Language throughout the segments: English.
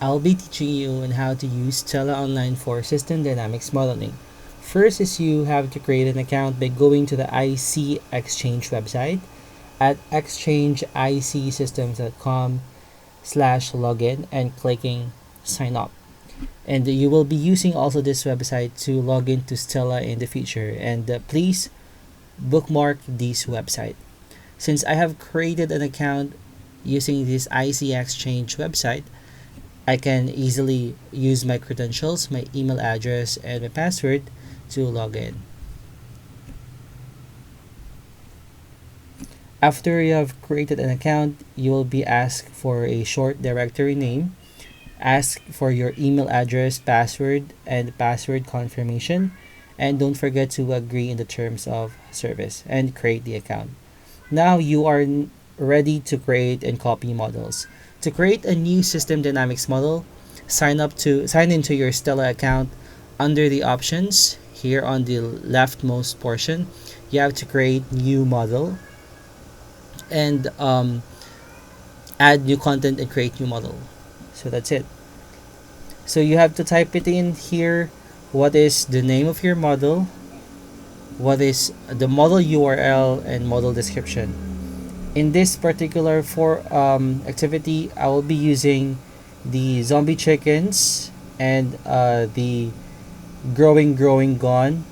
I'll be teaching you on how to use Stella Online for System Dynamics Modeling. First is you have to create an account by going to the IC Exchange website at exchangeicsystems.com/login and clicking sign up. And you will be using also this website to log into Stella in the future. And please bookmark this website. Since I have created an account using this IC Exchange website, I can easily use my credentials, my email address, and my password to log in. After you have created an account, you will be asked for a short directory name, ask for your email address, password, and password confirmation, and don't forget to agree in the terms of service and create the account. Now you are ready to create and copy models. To create a new System Dynamics model, sign into your Stella account. Under the options here on the leftmost portion, you have to create new model and add new content and create new model. So that's it. So you have to type it in here. What is the name of your model? What is the model URL and model description? In this particular activity, I will be using the zombie chickens and the growing gone.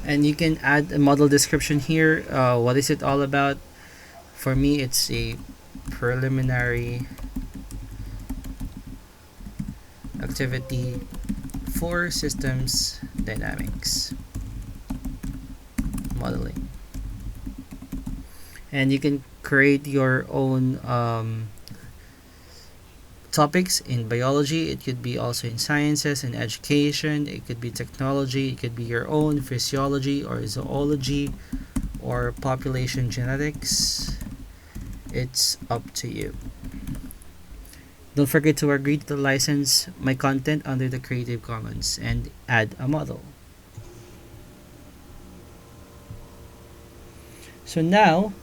And you can add a model description here. What is it all about? For me, it's a preliminary activity for systems dynamics modeling. And you can create your own topics in biology. It could be also in sciences and education. It could be technology. It could be your own physiology or zoology or population genetics. It's up to you. Don't forget to agree to license my content under the Creative Commons and add a model. So now,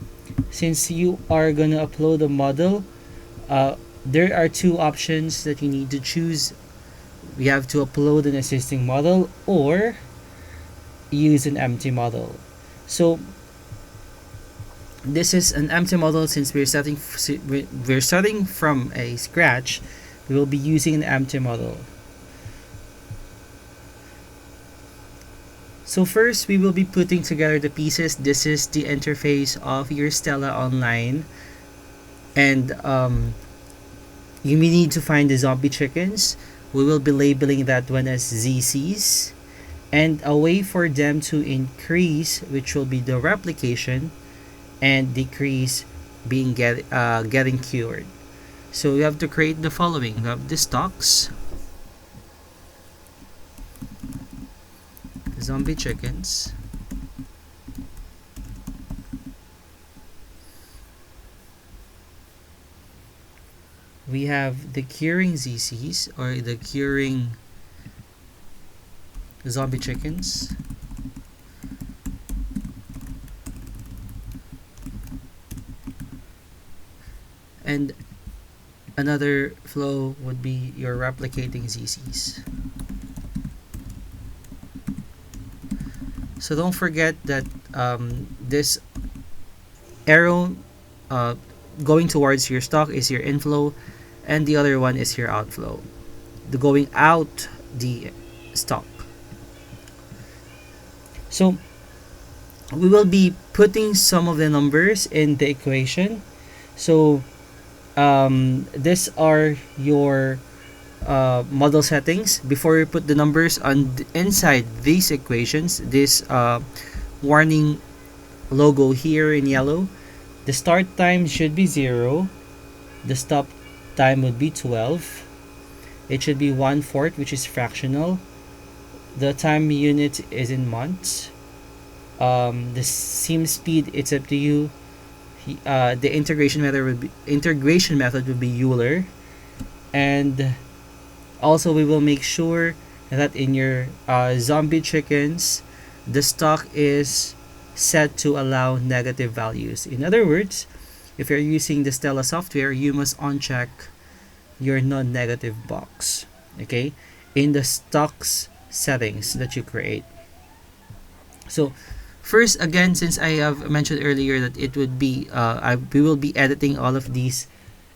since you are gonna upload a model, there are two options that you need to choose. We have to upload an existing model or use an empty model. So this is an empty model. Since we're starting from a scratch, we will be using an empty model. So first, we will be putting together the pieces. This is the interface of your Stella Online, and you may need to find the zombie chickens. We will be labeling that one as ZCs, and a way for them to increase, which will be the replication, and decrease getting cured. So you have to create the following. You have the stocks, zombie chickens, we have the curing ZCs or the curing zombie chickens, and another flow would be your replicating ZCs. So don't forget that this arrow going towards your stock is your inflow, and the other one is your outflow. The going out the stock. So we will be putting some of the numbers in the equation. So these are your model settings. Before you put the numbers inside these equations, this warning logo here in yellow, the start time should be 0. The stop time would be 12. It should be 1/4, which is fractional. The time unit is in months. The sim speed, it's up to you. The integration method would be Euler. And also, we will make sure that in your zombie chickens, the stock is set to allow negative values. In other words, if you're using the Stella software, you must uncheck your non-negative box, okay, in the stocks settings that you create. So first, again, since I have mentioned earlier that it would be we will be editing all of these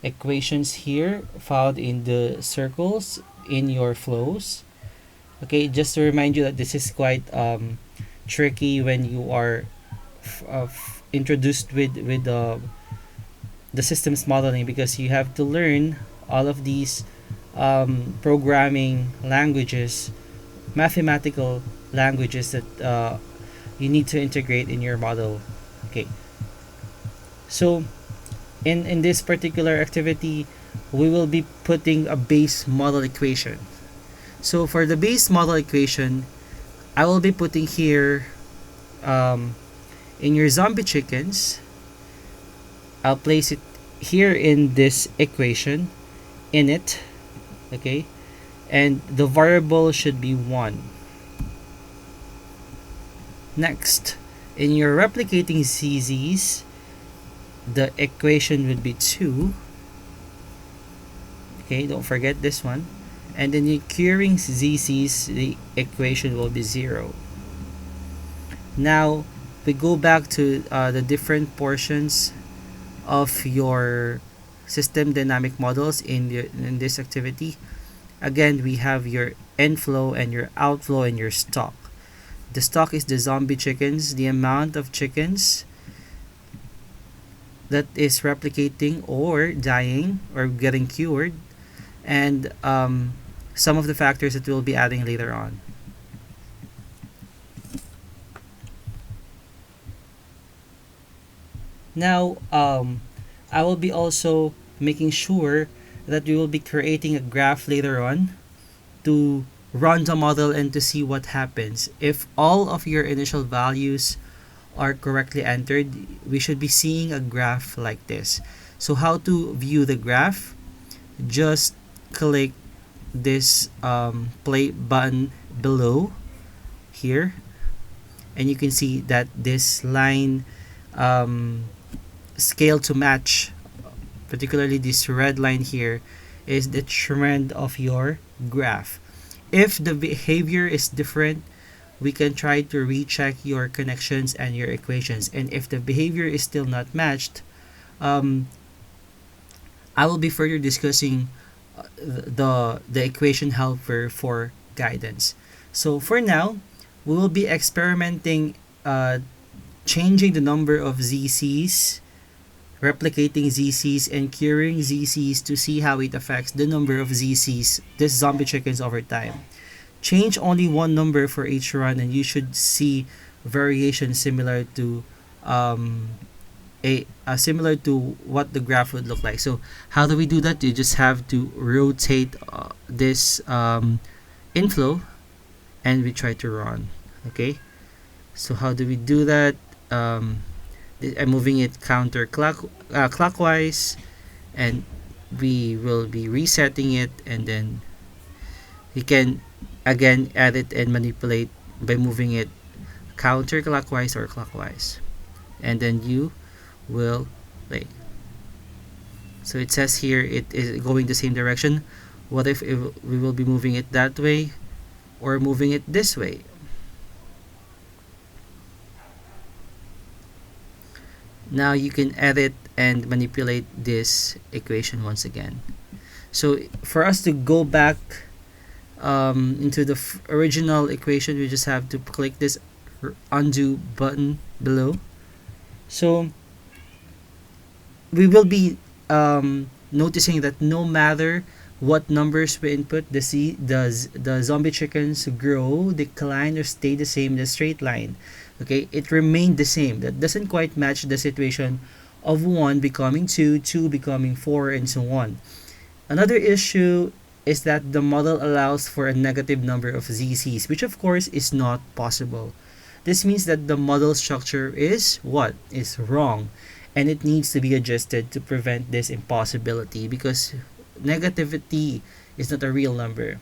equations here found in the circles in your flows. Okay, just to remind you that this is quite tricky when you are introduced with the systems modeling, because you have to learn all of these programming languages, mathematical languages that you need to integrate in your model. Okay, so in this particular activity, we will be putting a base model equation. So for the base model equation, I will be putting here in your zombie chickens. I'll place it here in this equation, in it, okay, and the variable should be 1. Next, in your replicating ZZs, the equation would be 2. Okay, don't forget this one. And then in curing ZZs, the equation will be 0. Now, we go back to the different portions of your system dynamic models in this activity. Again, we have your inflow and your outflow and your stock. The stock is the zombie chickens, the amount of chickens that is replicating or dying or getting cured, and some of the factors that we'll be adding later on. Now, I will be also making sure that we will be creating a graph later on to run the model and to see what happens. If all of your initial values are correctly entered, we should be seeing a graph like this. So how to view the graph? Just click this play button below here, and you can see that this line scale to match, particularly this red line here, is the trend of your graph. If the behavior is different, we can try to recheck your connections and your equations. And if the behavior is still not matched, I will be further discussing the equation helper for guidance. So for now, we will be experimenting changing the number of ZCs, replicating ZCs, and curing ZCs to see how it affects the number of ZCs, this zombie chickens, over time. Change only one number for each run, and you should see variation similar to similar to what the graph would look like. So how do we do that? You just have to rotate this inflow, and we try to run. Okay, so how do we do that? I'm moving it clockwise, and we will be resetting it, and then we can again edit and manipulate by moving it counterclockwise or clockwise, and then you will play. So it says here it is going the same direction. What if we will be moving it that way or moving it this way? Now you can edit and manipulate this equation once again. So for us to go back into the original equation, we just have to click this undo button below. So we will be noticing that no matter what numbers we input, the zombie chickens grow, decline, or stay the same in the straight line. Okay, it remained the same. That doesn't quite match the situation of 1 becoming 2, 2 becoming 4, and so on. Another issue is that the model allows for a negative number of ZCs, which of course is not possible. This means that the model structure is what? Is wrong, and it needs to be adjusted to prevent this impossibility, because negativity is not a real number.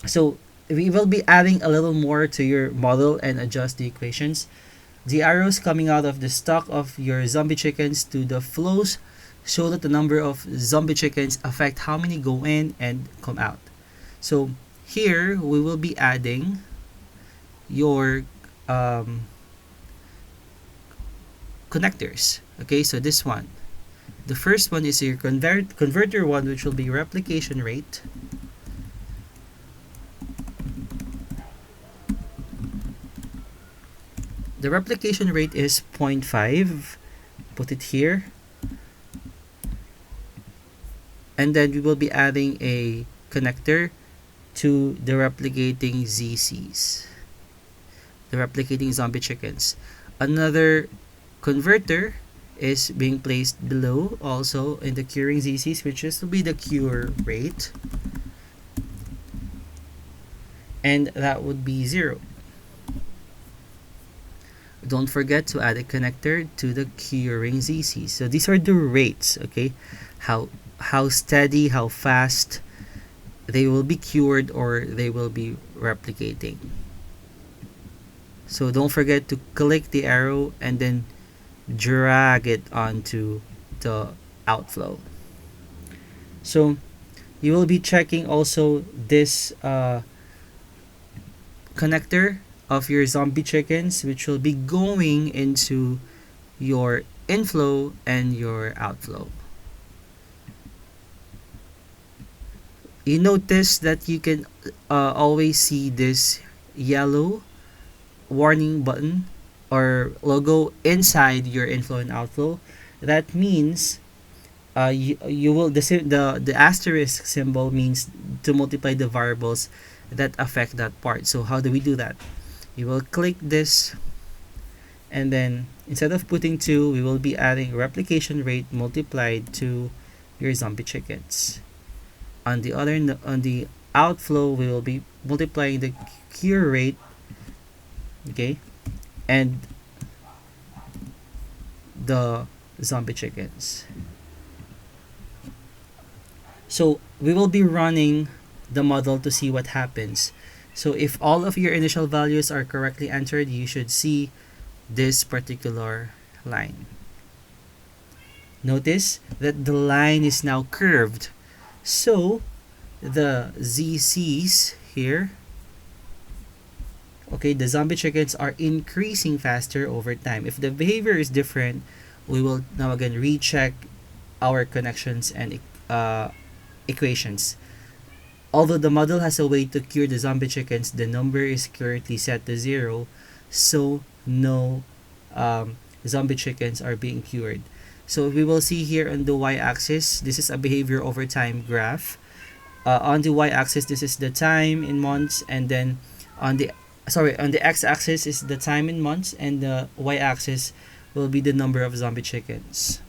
So we will be adding a little more to your model and adjust the equations. The arrows coming out of the stock of your zombie chickens to the flows show that the number of zombie chickens affect how many go in and come out. So here we will be adding your connectors. Okay, so this one. The first one is your converter one, which will be replication rate. The replication rate is 0.5. Put it here. And then we will be adding a connector to the replicating ZCs, the replicating zombie chickens. Another converter is being placed below also in the curing ZCs, which is to be the cure rate, and that would be 0. Don't forget to add a connector to the curing ZCs. So these are the rates, okay? How steady, how fast they will be cured or they will be replicating. So don't forget to click the arrow and then drag it onto the outflow. So you will be checking also this connector of your zombie chickens, which will be going into your inflow and your outflow. You notice that you can always see this yellow warning button or logo inside your inflow and outflow. That means you will the asterisk symbol means to multiply the variables that affect that part. So how do we do that? You will click this, and then instead of putting 2, we will be adding replication rate multiplied to your zombie chickens. On the outflow, we will be multiplying the cure rate, okay, and the zombie chickens. So we will be running the model to see what happens. So if all of your initial values are correctly entered, you should see this particular line. Notice that the line is now curved. So the ZCs here, okay, the zombie chickens are increasing faster over time. If the behavior is different, we will now again recheck our connections and equations. Although the model has a way to cure the zombie chickens, the number is currently set to 0, so no zombie chickens are being cured. So we will see here on the y-axis, this is a behavior over time graph. On the y-axis, this is the time in months, and then on the x-axis is the time in months, and the y-axis will be the number of zombie chickens.